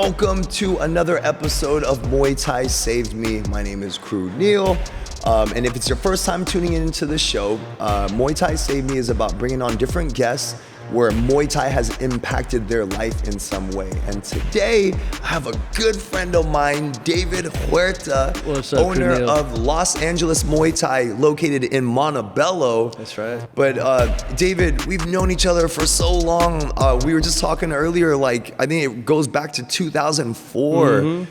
welcome to another episode of Muay Thai Saved Me. My name is Kru Neil, and if it's your first time tuning into the show, Muay Thai Saved Me is about bringing on different guests where Muay Thai has impacted their life in some way. And today, I have a good friend of mine, David Huerta, owner of Los Angeles Muay Thai, located in Montebello. That's right. But David, we've known each other for so long. We were just talking earlier, like, I think it goes back to 2004.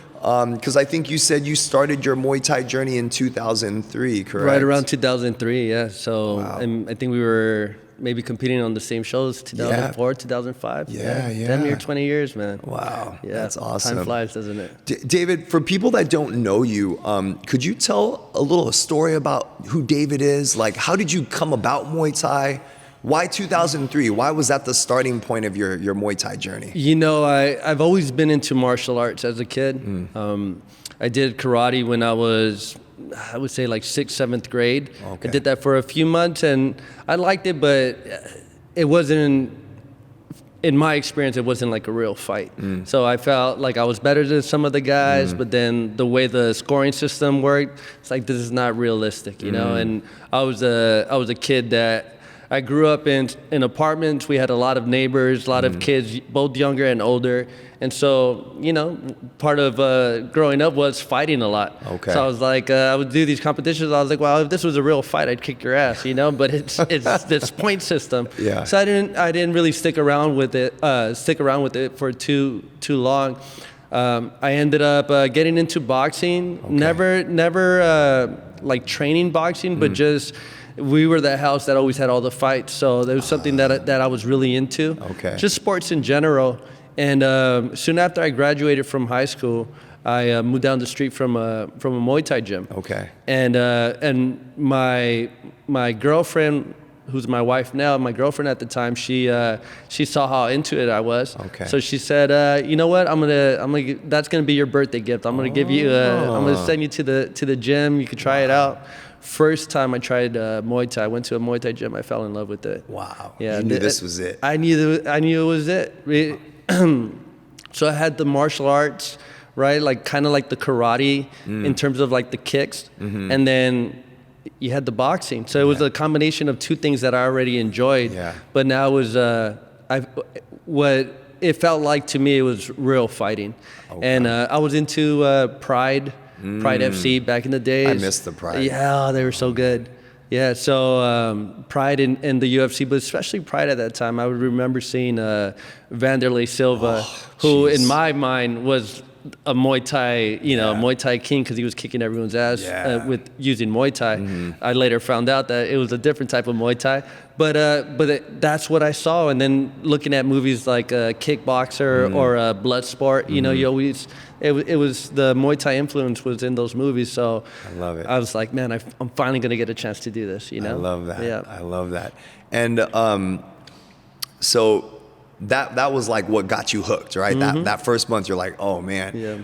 Because I think you said you started your Muay Thai journey in 2003, correct? Right around 2003, yeah. So Wow. I think we were maybe competing on the same shows, 2004, 2005. Yeah. Damn near 20 years, man. Wow, Yeah, that's awesome. Time flies, doesn't it? David, for people that don't know you, could you tell a little story about who David is? Like, how did you come about Muay Thai? Why 2003? Why was that the starting point of your Muay Thai journey? You know, I've always been into martial arts as a kid. I did karate when I was, I would say, like 6th, 7th grade. Okay. I did that for a few months and I liked it, but it wasn't, in my experience, it wasn't like a real fight. So I felt like I was better than some of the guys, but then the way the scoring system worked, it's like, this is not realistic, you know? And I was a kid that, I grew up in apartments. We had a lot of neighbors, a lot of kids, both younger and older. And so, you know, part of growing up was fighting a lot. Okay. So I was like, I would do these competitions. I was like, well, if this was a real fight, I'd kick your ass, you know. But it's this point system. Yeah. So I didn't really stick around with it for too long. I ended up getting into boxing. Okay. Never like training boxing, but just. We were the house that always had all the fights, so there was something that I was really into. Okay. Just sports in general. And soon after I graduated from high school, I moved down the street from a Muay Thai gym. Okay. And my girlfriend, who's my wife now, my girlfriend at the time, she saw how into it I was. Okay. So she said, you know what? That's gonna be your birthday gift. I'm gonna give you. I'm gonna send you to the gym. You could try it out. First time I tried Muay Thai, I went to a Muay Thai gym. I fell in love with it. Wow. Yeah, You knew this was it. I knew it was it. So I had the martial arts, right? Like kind of like the karate in terms of like the kicks, and then you had the boxing. So it was a combination of two things that I already enjoyed. Yeah. But now it was what it felt like to me. It was real fighting, and I was into Pride FC back in the days. I missed the Pride. Yeah, they were so good. Yeah, so Pride in the UFC, but especially Pride at that time. I would remember seeing Vanderlei Silva, who in my mind was a Muay Thai, Muay Thai king because he was kicking everyone's ass with using Muay Thai. I later found out that it was a different type of Muay Thai, but that's what I saw. And then looking at movies like Kickboxer or Bloodsport, you always it was the Muay Thai influence was in those movies. So I love it. I was like, man, I'm finally gonna get a chance to do this. You know, I love that. Yeah, I love that. And so. That was like what got you hooked, right? That first month, you're like, oh man. Yeah.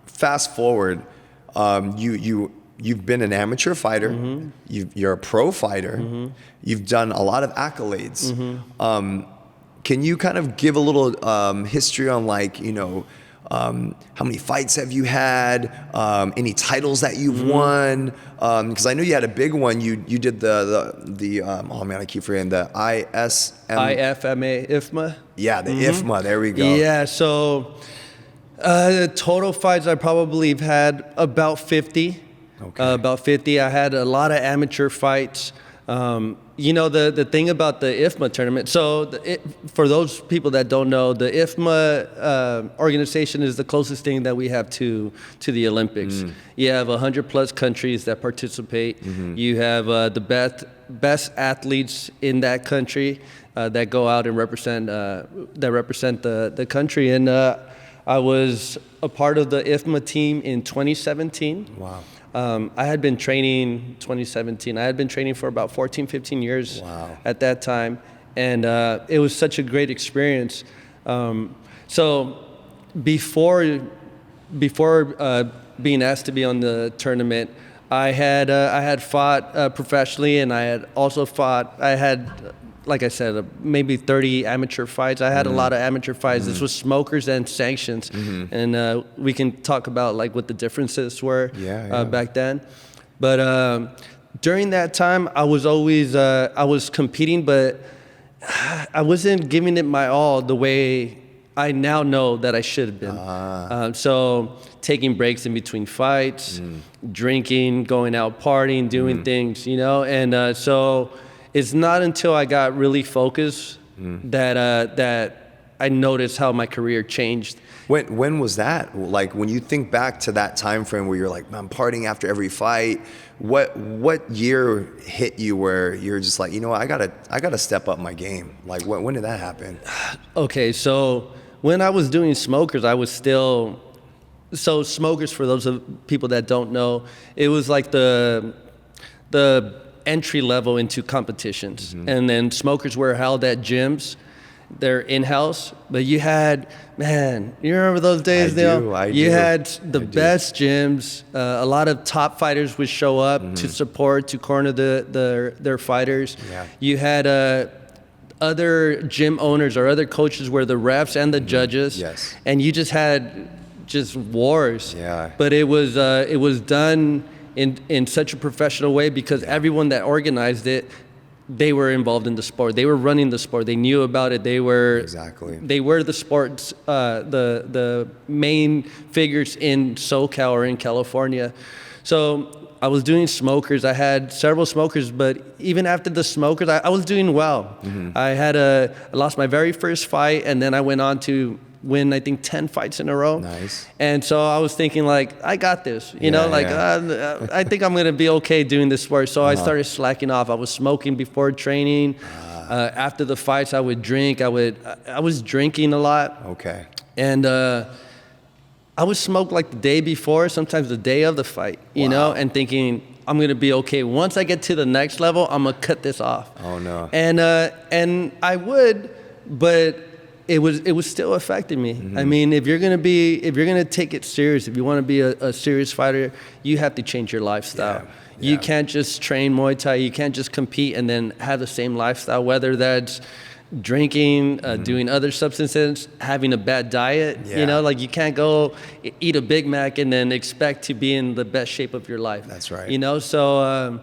Fast forward, you've been an amateur fighter. You're a pro fighter. You've done a lot of accolades. Can you kind of give a little history on like, how many fights have you had? Any titles that you've won? Because I know you had a big one. You did the oh man, I keep forgetting the IFMA. Yeah, the IFMA. There we go. Yeah. So total fights I probably have had about 50. Okay. About 50. I had a lot of amateur fights. The thing about the IFMA tournament, so for those people that don't know, the IFMA organization is the closest thing that we have to the Olympics. You have 100 plus countries that participate. You have the best athletes in that country that go out and represent the country. And I was a part of the IFMA team in 2017. Wow. I had been training 2017. I had been training for about 14, 15 years at that time. And it was such a great experience. So before being asked to be on the tournament, I had fought professionally, and I had also fought. I had like I said, maybe 30 amateur fights. I had a lot of amateur fights. This was smokers and sanctions, and we can talk about like what the differences were back then. But during that time, I was always I was competing, but I wasn't giving it my all the way I now know that I should have been. So taking breaks in between fights, drinking, going out partying, doing things, you know. And so it's not until I got really focused that I noticed how my career changed. When was that? Like when you think back to that time frame where you're like, I'm partying after every fight. What year hit you where you're just like, you know what, I gotta step up my game? Like when did that happen? Okay, so when I was doing smokers, I was still. So smokers, for those of people that don't know, it was like the entry level into competitions, and then smokers were held at gyms. They're in-house, but you had, man, you remember those days, Neil? I You do. had the best gyms. A lot of top fighters would show up to support, to corner their fighters. Yeah. You had other gym owners or other coaches were the refs and the judges. Yes. And you just had wars. Yeah. But it was done in such a professional way because everyone that organized it, they were involved in the sport. They were running the sport. They knew about it. They were the sports, the main figures in SoCal or in California. So I was doing smokers. I had several smokers, but even after the smokers, I was doing well. I lost my very first fight, and then I went on to win, I think, 10 fights in a row. Nice. And so I was thinking, like, I got this, you know, like, I think I'm going to be okay doing this sport. So I started slacking off. I was smoking before training. After the fights, I would drink. I was drinking a lot. Okay. And I would smoke like the day before, sometimes the day of the fight, you know, and thinking, I'm going to be okay. Once I get to the next level, I'm going to cut this off. Oh, no. And I would, but it was still affecting me. I mean, if you're gonna take it serious, if you want to be a serious fighter, you have to change your lifestyle. You can't just train Muay Thai. You can't just compete and then have the same lifestyle, whether that's drinking, doing other substances, having a bad diet. You know, like you can't go eat a Big Mac and then expect to be in the best shape of your life. That's right. You know, so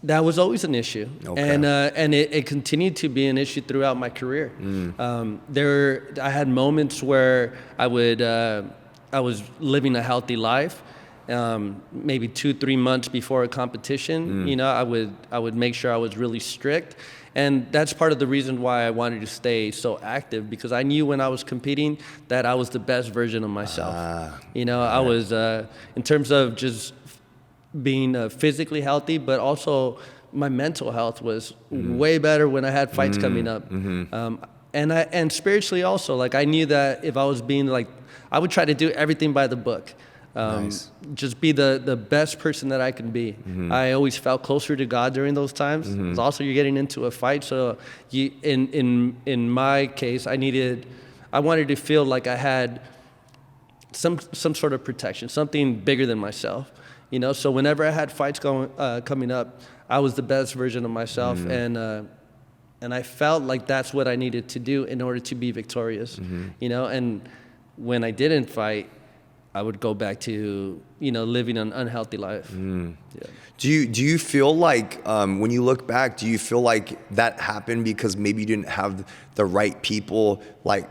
that was always an issue, and it continued to be an issue throughout my career. I had moments where I was living a healthy life. Maybe 2-3 months before a competition, you know, I would make sure I was really strict, and that's part of the reason why I wanted to stay so active, because I knew when I was competing that I was the best version of myself. You know, I was in terms of just being physically healthy, but also my mental health was way better when I had fights coming up. And spiritually also, like I knew that if I was being like, I would try to do everything by the book. Just be the best person that I can be. I always felt closer to God during those times. Also, you're getting into a fight, so in my case, I wanted to feel like I had some sort of protection, something bigger than myself. You know, so whenever I had fights coming up, I was the best version of myself, and I felt like that's what I needed to do in order to be victorious. You know, and when I didn't fight, I would go back to, you know, living an unhealthy life. Do you feel like when you look back, do you feel like that happened because maybe you didn't have the right people like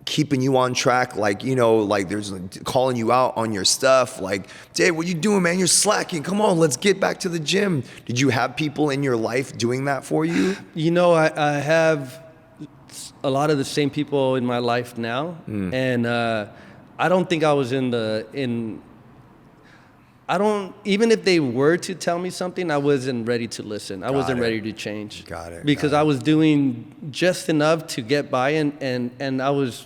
keeping you on track, like, you know, like there's calling you out on your stuff, like, Dave, what you doing, man? You're slacking. Come on, let's get back to the gym. Did you have people in your life doing that for you? You know, I have a lot of the same people in my life now, and I don't think I was even if they were to tell me something, I wasn't ready to listen. I wasn't ready to change. Got it. Because I was doing just enough to get by, and I was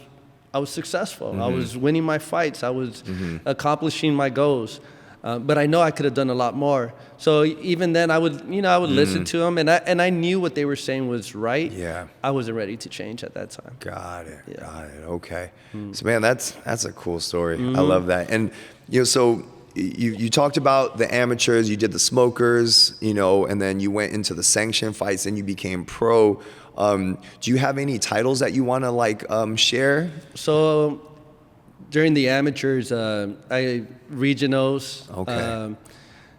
successful. I was winning my fights. I was accomplishing my goals. But I know I could have done a lot more. So even then, I would listen to them, and I knew what they were saying was right. Yeah. I wasn't ready to change at that time. Got it. Okay. So man, that's a cool story. I love that. And you know, so you talked about the amateurs, you did the smokers, you know, and then you went into the sanctioned fights and you became pro. Do you have any titles that you want to like share? So during the amateurs, regionals,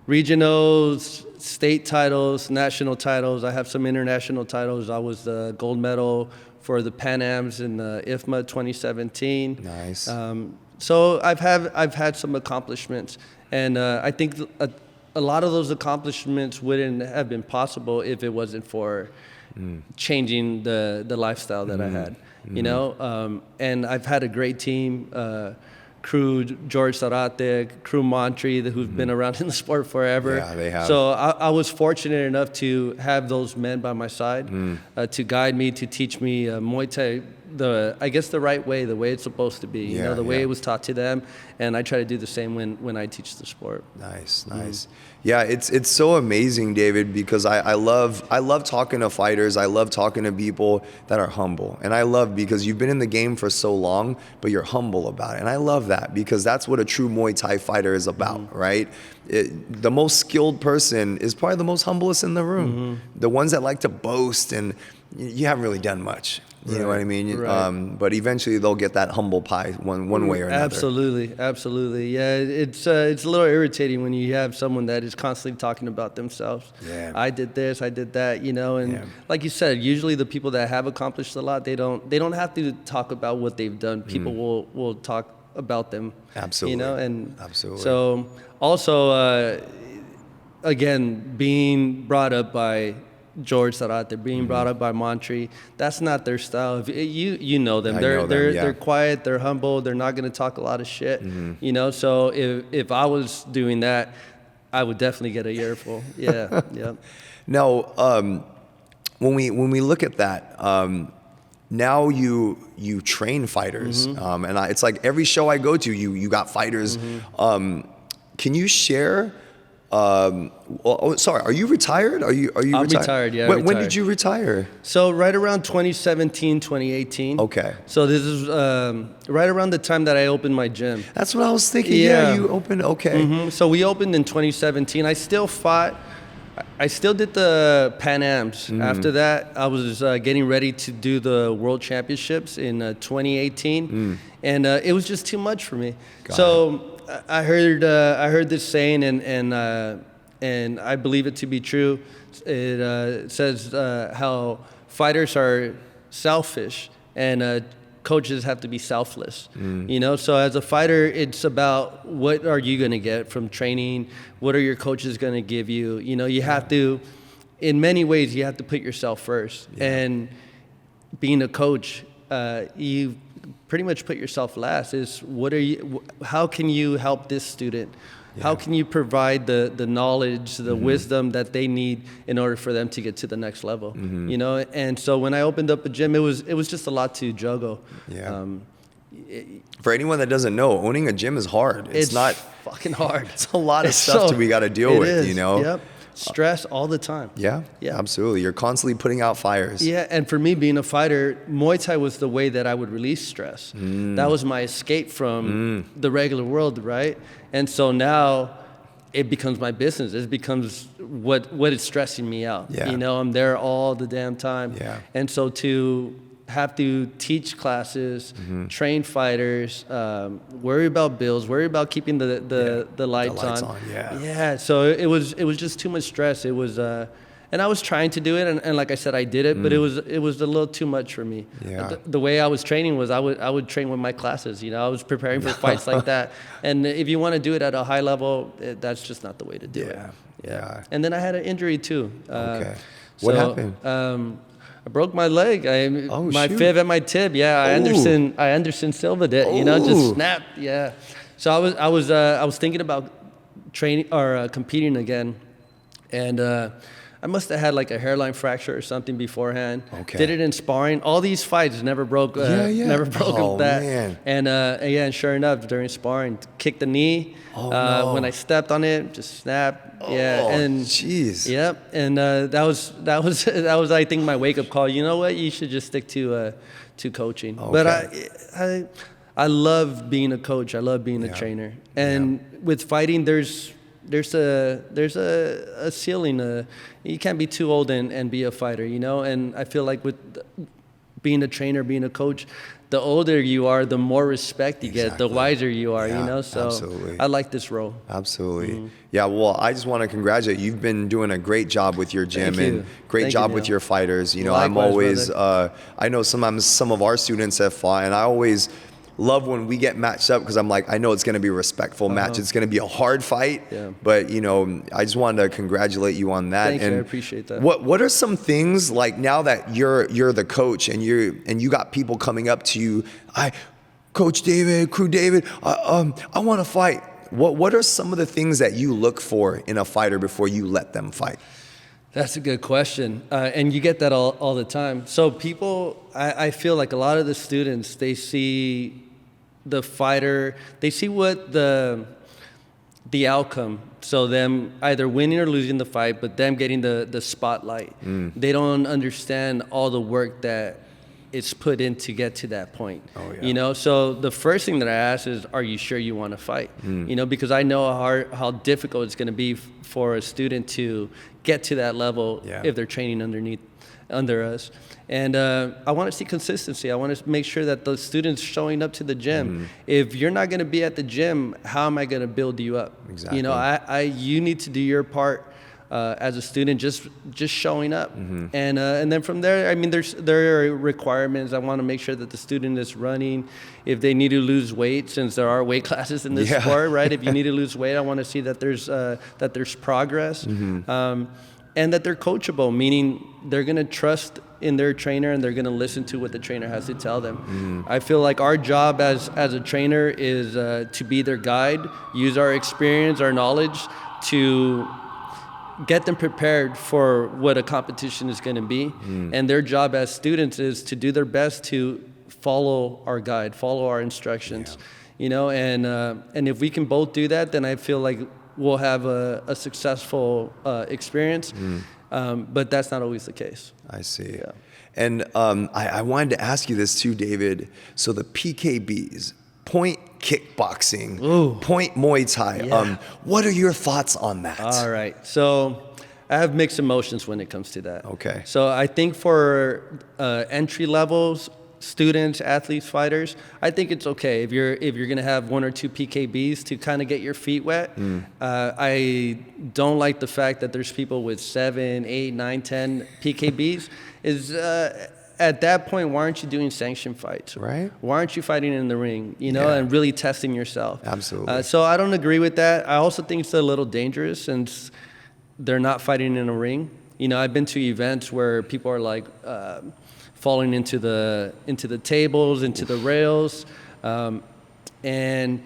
regionals, state titles, national titles. I have some international titles. I was the gold medal for the Pan Ams in the IFMA 2017. Nice. So I've had some accomplishments, and I think a lot of those accomplishments wouldn't have been possible if it wasn't for changing the lifestyle that I had. You know, and I've had a great team. Kru, George Zarate, Kru Montri, who've been around in the sport forever. Yeah, they have. So I was fortunate enough to have those men by my side to guide me, to teach me Muay Thai, I guess the right way, the way it's supposed to be, you know, the way it was taught to them. And I try to do the same when I teach the sport. Nice, nice. Yeah, it's so amazing, David, because I love talking to fighters. I love talking to people that are humble. And I love because you've been in the game for so long, but you're humble about it. And I love that because that's what a true Muay Thai fighter is about, right? The most skilled person is probably the most humblest in the room. The ones that like to boast, and you haven't really done much. You know what I mean? Right. But eventually they'll get that humble pie one way or another. Absolutely, absolutely. Yeah, it's a little irritating when you have someone that is constantly talking about themselves. Yeah. I did this, I did that, you know. And like you said, usually the people that have accomplished a lot, they don't have to talk about what they've done. People will talk about them. Absolutely. You know, and absolutely. So also, again, being brought up by George Zarate, being brought up by Montri, that's not their style. You know them. They're quiet, they're humble, they're not going to talk a lot of shit. You know, so if I was doing that, I would definitely get a earful. Yeah, yeah. Now, when we look at that, now you train fighters, and it's like every show I go to, you got fighters. Can you share? Sorry, are you retired? I'm retired, yeah. When did you retire? So right around 2017, 2018. Okay. So this is right around the time that I opened my gym. That's what I was thinking. Yeah, you opened. Okay. So we opened in 2017. I still fought. I still did the Pan Ams. After that, I was getting ready to do the World Championships in 2018, and it was just too much for me. I heard this saying, and I believe it to be true. It says how fighters are selfish and coaches have to be selfless. You know, so as a fighter, it's about what are you going to get from training? What are your coaches going to give you? You know, you have to, in many ways, you have to put yourself first. And being a coach, you pretty much put yourself last. How can you help this student? How can you provide the knowledge, the wisdom that they need in order for them to get to the next level? You know, and so when I opened up a gym, it was just a lot to juggle. Yeah. For anyone that doesn't know, owning a gym is hard. It's not fucking hard. It's a lot of stuff that we got to deal with. You know. Yep. Stress all the time. Yeah, absolutely. You're constantly putting out fires. Yeah, and for me, being a fighter, Muay Thai was the way that I would release stress. That was my escape from the regular world, right? And so now it becomes my business. It becomes what is stressing me out. Yeah. You know, I'm there all the damn time. Yeah. And so to have to teach classes, train fighters, worry about bills, worry about keeping the lights on. Yeah. So it was just too much stress. It was, and I was trying to do it, and like I said, I did it, but it was a little too much for me. Yeah. The way I was training was I would train with my classes. You know, I was preparing for fights like that. And if you want to do it at a high level, that's just not the way to do it. Yeah. And then I had an injury too. What happened? I broke my leg. My fib and my tib. Yeah, I Anderson Silva did. You know, just snapped. Yeah. So I was thinking about training or competing again, and I must have had like a hairline fracture or something beforehand. Okay. Did it in sparring. All these fights never broke. Never broke that. Man. And sure enough, during sparring, kicked the knee. When I stepped on it, just snapped. And jeez. Yep. And that was I think my wake up call. You know what? You should just stick to coaching. Okay. But I love being a coach. I love being a trainer. And with fighting, there's there's a ceiling. You can't be too old and be a fighter, you know. And I feel like with being a trainer, being a coach, the older you are, the more respect you get, the wiser you are, you know? So absolutely. I like this role. Absolutely. Yeah, well, I just want to congratulate you. You've been doing a great job with your gym and great job with your fighters. You know, likewise, I'm always, I know sometimes some of our students have fought, and I always love when we get matched up because I'm like, I know it's going to be a respectful match. It's going to be a hard fight, but you know, I just wanted to congratulate you on that. Thank you, I appreciate that. What are some things like now that you're the coach and you got people coming up to you, Coach David, Kru David, I want to fight. What are some of the things that you look for in a fighter before you let them fight? That's a good question. And you get that all the time. So people, I feel like a lot of the students, they see the fighter, they see what the outcome, so them either winning or losing the fight, but them getting the spotlight. They don't understand all the work that it's put in to get to that point. You know, so the first thing that I ask is, are you sure you want to fight? You know, because I know how difficult it's going to be for a student to get to that level if they're training under us. And I want to see consistency. I want to make sure that the students showing up to the gym. If you're not going to be at the gym, how am I going to build you up? Exactly. You know, you need to do your part as a student, just showing up. And then from there, I mean, there are requirements. I want to make sure that the student is running. If they need to lose weight, since there are weight classes in this sport, right? If you need to lose weight, I want to see that there's progress. And that they're coachable, meaning they're going to trust in their trainer and they're going to listen to what the trainer has to tell them. I feel like our job as a trainer is to be their guide, use our experience, our knowledge to get them prepared for what a competition is going to be. And their job as students is to do their best to follow our guide, follow our instructions, you know, and if we can both do that, then I feel like we'll have a successful experience, but that's not always the case. I see. And I wanted to ask you this too, David. So the PKBs, point kickboxing, point Muay Thai, what are your thoughts on that? All right. So I have mixed emotions when it comes to that. Okay. So I think for entry levels, students, athletes, fighters, I think it's okay if you're going to have one or two PKBs to kind of get your feet wet. I don't like the fact that there's people with 7, 8, 9, 10 PKBs. At that point, why aren't you doing sanctioned fights? Right. Why aren't you fighting in the ring, you know, and really testing yourself? Absolutely. So I don't agree with that. I also think it's a little dangerous since they're not fighting in a ring. You know, I've been to events where people are like falling into the tables, into the rails, and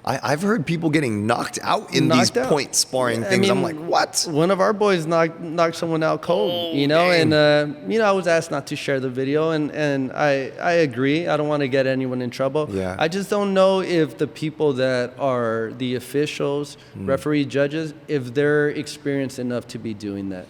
I've heard people getting knocked out in these point sparring things. I mean, I'm like, what? One of our boys knocked someone out cold, you know, and you know, I was asked not to share the video, and I agree. I don't want to get anyone in trouble. I just don't know if the people that are the officials, referee, judges, if they're experienced enough to be doing that.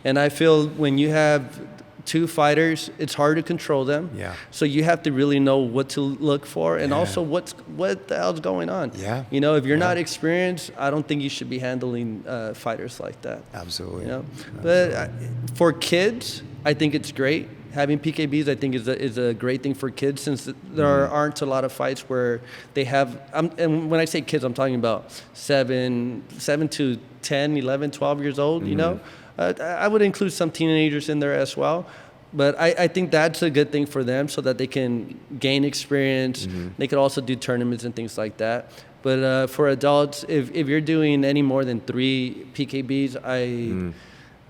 And I feel when you have two fighters, it's hard to control them. So you have to really know what to look for, and also what the hell's going on. You know, if you're not experienced, I don't think you should be handling fighters like that. Absolutely. You know, but for kids, I think it's great. Having PKBs, I think, is a great thing for kids, since there aren't a lot of fights where they have. And when I say kids, I'm talking about 7 to 10, 11, 12 years old. You know. I would include some teenagers in there as well. But I think that's a good thing for them so that they can gain experience. They could also do tournaments and things like that. But for adults, if you're doing any more than 3 PKBs,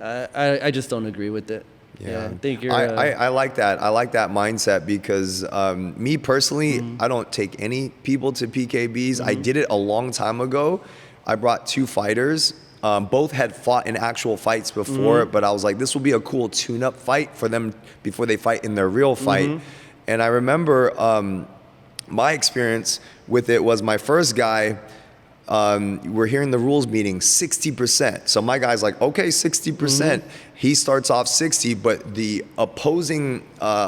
I just don't agree with it. I think you're. I like that. I like that mindset because me personally, I don't take any people to PKBs. I did it a long time ago. I brought 2 fighters. Both had fought in actual fights before, but I was like, this will be a cool tune-up fight for them before they fight in their real fight. And I remember my experience with it was my first guy, we're hearing the rules meeting, 60%. So my guy's like, okay, 60%. He starts off 60, but the opposing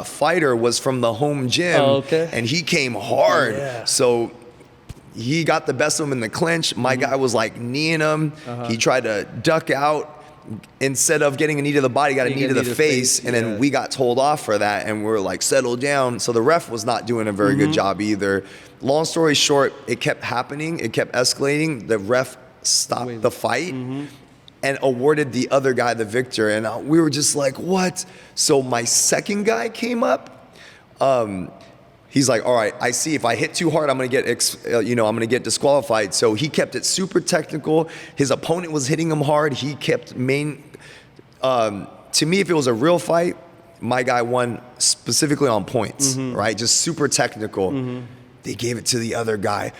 fighter was from the home gym, and he came hard. So he got the best of him in the clinch. My guy was like kneeing him. He tried to duck out. Instead of getting a knee to the body, got a knee to the face, and then we got told off for that, and we're like, settle down. So the ref was not doing a very good job either. Long story short, it kept happening. It kept escalating. The ref stopped the fight and awarded the other guy the victor. And we were just like, what? So my second guy came up. He's like, all right, I see if I hit too hard, I'm gonna get disqualified. So he kept it super technical. His opponent was hitting him hard. He kept to me, if it was a real fight, my guy won specifically on points, right? Just super technical. They gave it to the other guy.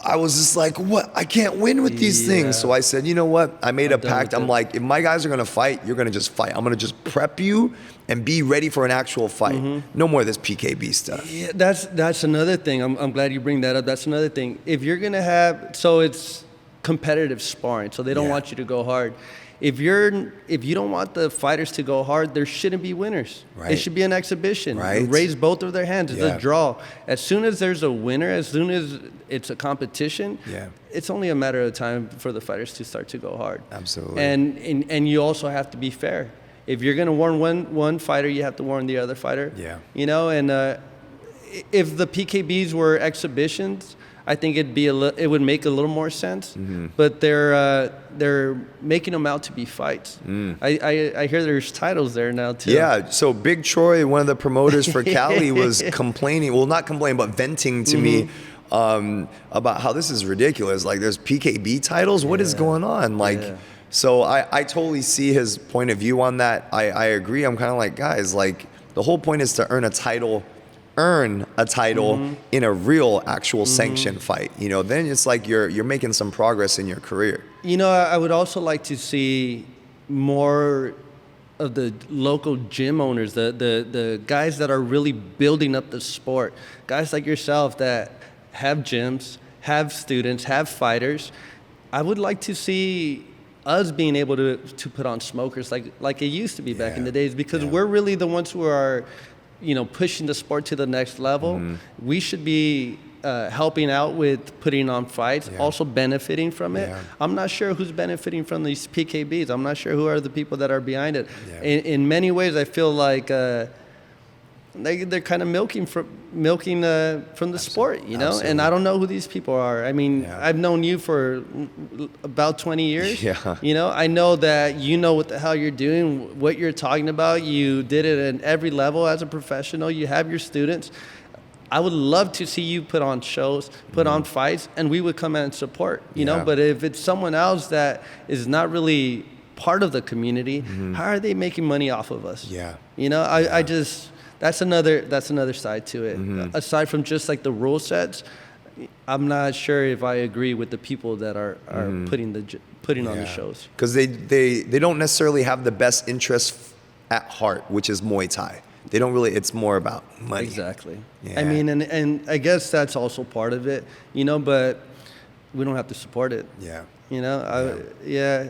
I was just like, what? I can't win with these things. So I said, you know what? I made a pact. I'm like, if my guys are gonna fight, you're gonna just fight. I'm gonna just prep you and be ready for an actual fight. No more of this PKB stuff. Yeah, that's another thing. I'm glad you bring that up. That's another thing. If you're gonna have, so it's competitive sparring, so they don't want you to go hard. If you don't want the fighters to go hard, there shouldn't be winners. Right. It should be an exhibition. Right. Raise both of their hands. It's a draw. As soon as there's a winner, as soon as it's a competition, it's only a matter of time for the fighters to start to go hard. Absolutely. And you also have to be fair. If you're going to warn one fighter, you have to warn the other fighter. Yeah. You know, and if the PKBs were exhibitions, I think it would make a little more sense. But they're making them out to be fights. I hear there's titles there now too. Yeah. So Big Troy, one of the promoters for Cali, was complaining. Well, not complaining, but venting to me about how this is ridiculous. Like, there's PKB titles. What is going on? Like. So I totally see his point of view on that. I agree. I'm kind of like, guys, like, the whole point is to earn a title in a real actual sanctioned fight. You know, then it's like you're making some progress in your career. You know, I would also like to see more of the local gym owners, the guys that are really building up the sport, guys like yourself that have gyms, have students, have fighters. I would like to see us being able to put on smokers like it used to be back in the days, because we're really the ones who are, you know, pushing the sport to the next level. We should be helping out with putting on fights, also benefiting from it. I'm not sure who's benefiting from these PKBs. I'm not sure who are the people that are behind it. In many ways, I feel like they're kind of milking from the sport, you know. Absolutely. And I don't know who these people are. I mean, I've known you for about 20 years. You know, I know that you know what the hell you're doing, what you're talking about. You did it at every level as a professional. You have your students. I would love to see you put on shows, put on fights, and we would come out and support, you know. But if it's someone else that is not really part of the community, how are they making money off of us? You know, I just... That's another side to it. Aside from just like the rule sets, I'm not sure if I agree with the people that are putting on the shows, because they don't necessarily have the best interest at heart, which is Muay Thai. They don't really. It's more about money. Exactly. I mean, and I guess that's also part of it, you know. But we don't have to support it. You know.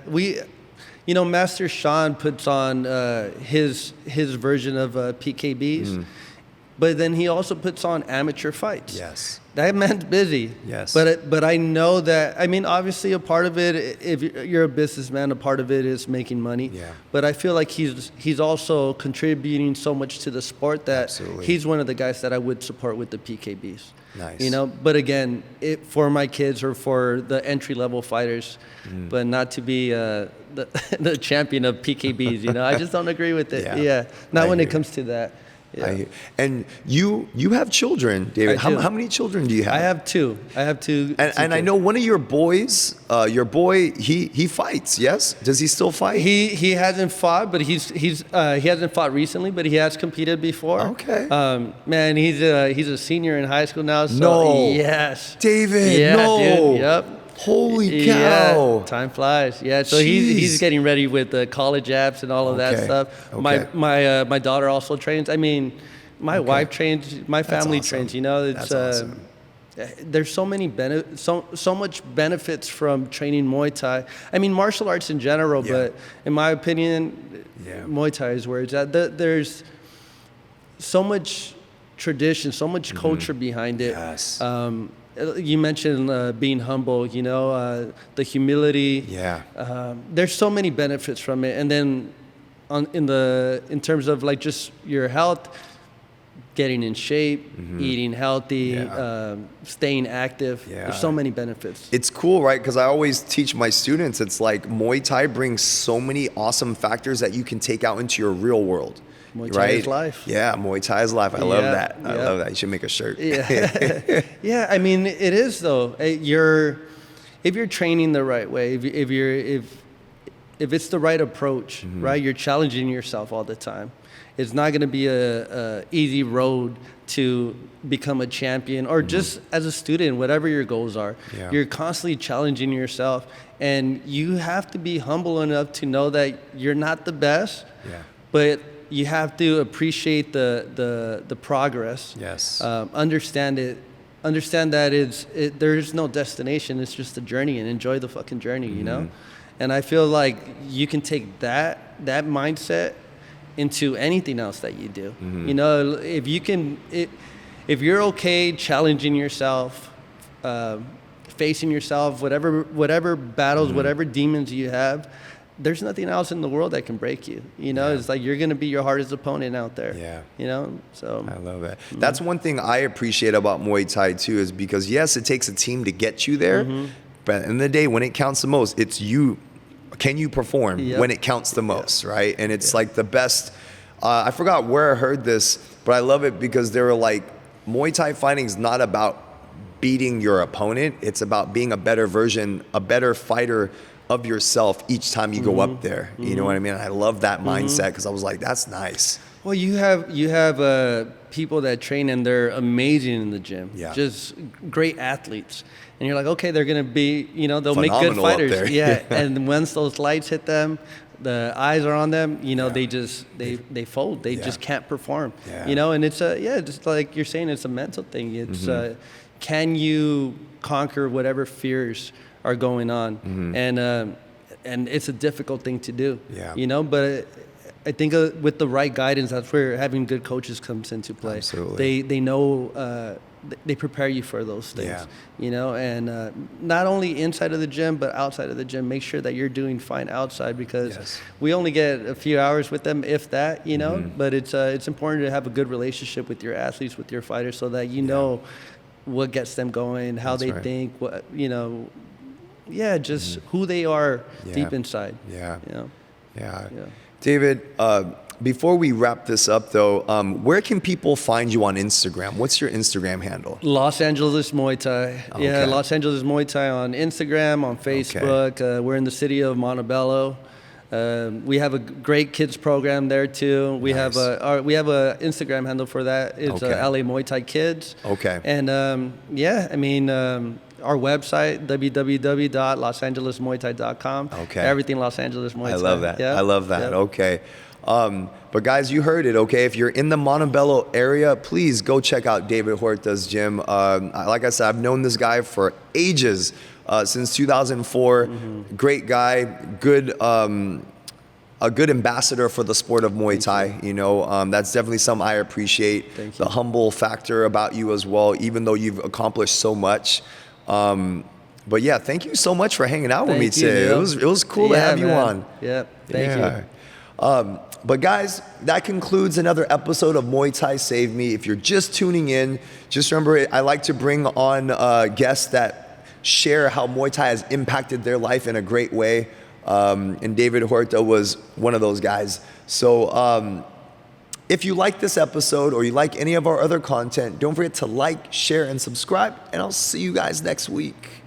We. You know, Master Sean puts on his version of PKBs, but then he also puts on amateur fights. That man's busy. But I know that, I mean, obviously a part of it, if you're a businessman, a part of it is making money. But I feel like he's also contributing so much to the sport that he's one of the guys that I would support with the PKBs. You know, but again, for my kids or for the entry-level fighters, but not to be the champion of PKBs, you know. I just don't agree with it. Not when it comes to that. And you have children, David. How many children do you have? I have two. And I know one of your boys, he fights. Yes, does he still fight? He hasn't fought, but he hasn't fought recently, but he has competed before. Okay. Man, he's a senior in high school now. So No. Yes. David. No. Dude, yep. Holy cow! Time flies. So he's getting ready with the college apps and all of that stuff. My daughter also trains. I mean, my wife trains. My family trains. You know, it's awesome. There's so many so much benefits from training Muay Thai. I mean, martial arts in general, but in my opinion, Muay Thai is where it's at. There's so much tradition, so much culture behind it. You mentioned being humble, the humility. Yeah. There's so many benefits from it. And then in terms of like just your health, getting in shape, eating healthy, staying active. Yeah. There's so many benefits. It's cool, right? Because I always teach my students, it's like Muay Thai brings so many awesome factors that you can take out into your real world. Muay Thai right? is life. Yeah, Muay Thai is life. I love that. I Yeah. love that. You should make a shirt. Yeah, yeah. I mean, it is though. If you're training the right way, if it's the right approach, right? You're challenging yourself all the time. It's not going to be a easy road to become a champion, or just as a student, whatever your goals are. Yeah. You're constantly challenging yourself, and you have to be humble enough to know that you're not the best. Yeah. But you have to appreciate the progress. Yes. Understand it. Understand that there's no destination. It's just a journey, and enjoy the fucking journey. You know. And I feel like you can take that mindset into anything else that you do. You know, if you're okay challenging yourself, facing yourself, whatever battles, whatever demons you have, there's nothing else in the world that can break you. You know, it's like you're gonna be your hardest opponent out there. Yeah. You know, so I love it. That's one thing I appreciate about Muay Thai too, is because yes, it takes a team to get you there, but at the end of the day, when it counts the most, it's you. Can you perform when it counts the most, right? And it's like the best. I forgot where I heard this, but I love it because they were like, Muay Thai fighting is not about beating your opponent. It's about being a better version, a better fighter of yourself each time you go up there. You know what I mean? I love that mindset because I was like, that's nice. Well, you have people that train and they're amazing in the gym. Yeah. Just great athletes. And you're like, okay, they're going to be, they'll make Phenomenal good fighters. up there. Yeah. And once those lights hit them, the eyes are on them, they just, they fold. They just can't perform, Yeah. and it's just like you're saying, it's a mental thing. It's, can you conquer whatever fears are going on? And it's a difficult thing to do, but I think with the right guidance, that's where having good coaches comes into play. Absolutely. They know, they prepare you for those things, and not only inside of the gym, but outside of the gym. Make sure that you're doing fine outside, because we only get a few hours with them, if that, but it's important to have a good relationship with your athletes, with your fighters, so that you know what gets them going, how they think, what, just who they are deep inside. Yeah. Yeah. David, before we wrap this up, though, where can people find you on Instagram? What's your Instagram handle? Los Angeles Muay Thai. Okay. Yeah, Los Angeles Muay Thai on Instagram, on Facebook. We're in the city of Montebello. We have a great kids program there too. We have a Instagram handle for that. It's LA Muay Thai Kids. Okay. And our website, www.losangelesmuaythai.com. Okay. Everything Los Angeles Muay Thai. I love that. Yeah. I love that. Yep. Okay. But guys, you heard it, okay? If you're in the Montebello area, please go check out David Huerta's gym. Like I said, I've known this guy for ages, since 2004. Great guy, good, a good ambassador for the sport of Muay Thai. That's definitely something I appreciate. Thank you. The humble factor about you as well, even though you've accomplished so much. But yeah, thank you so much for hanging out with me today. It was cool to have you on. Yeah, thank you. But guys, that concludes another episode of Muay Thai Save Me. If you're just tuning in, just remember, I like to bring on guests that share how Muay Thai has impacted their life in a great way. And David Huerta was one of those guys. So if you like this episode, or you like any of our other content, don't forget to like, share, and subscribe. And I'll see you guys next week.